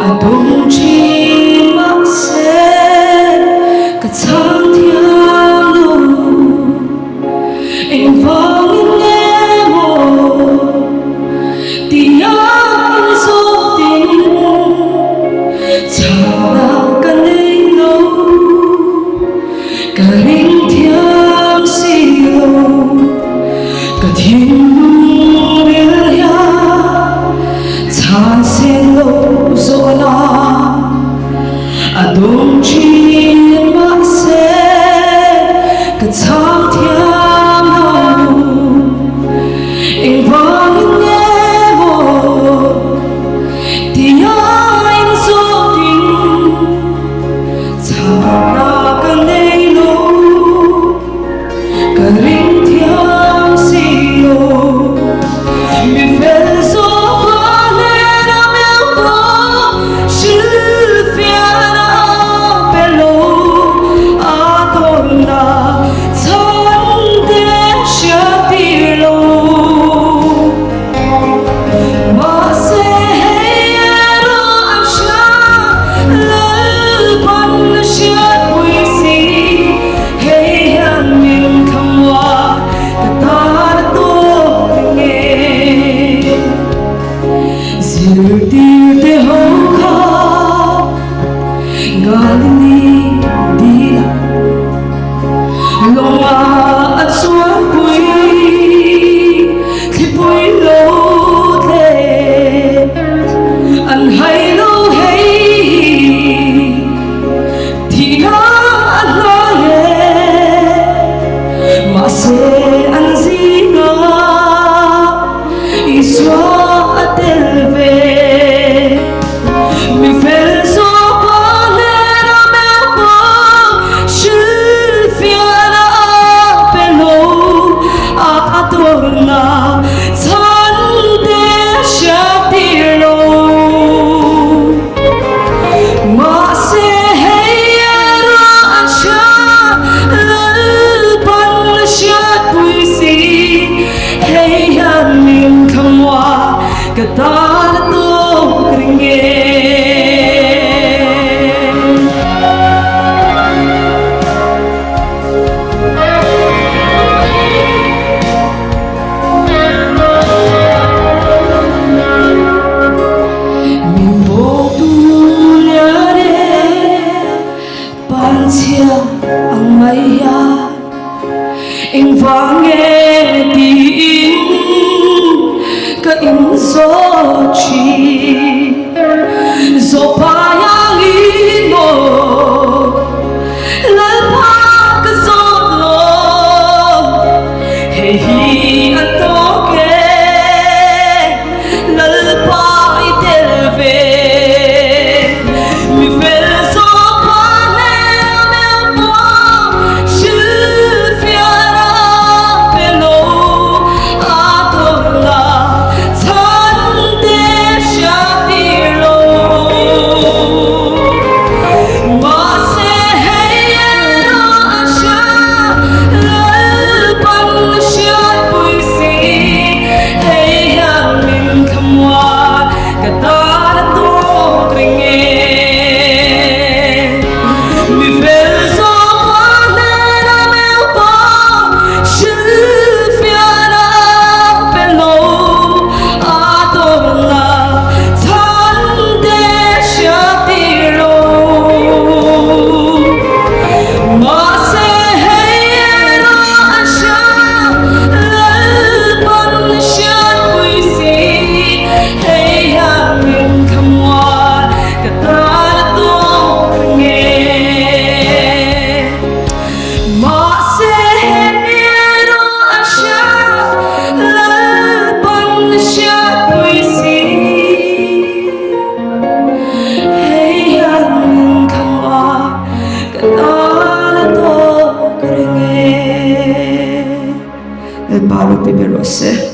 đồng chí mắc xe cả tháng thiam lù anh vang nghe một tiếng gió tình chẳng là cả nơi lâu cả linh thiam xì lâu cả thiên lung 찬셀로 소나 동치 마세 그苍天路迎风夜我的爱所定藏那个内陆个灵天西路mi penso ang maya anh vang nghe tiếng cả in gió chi gió pa yang in mo lần pa cái gió lo hey hi anh to ke lần pa i tel ve mi fel El paro pibe rose.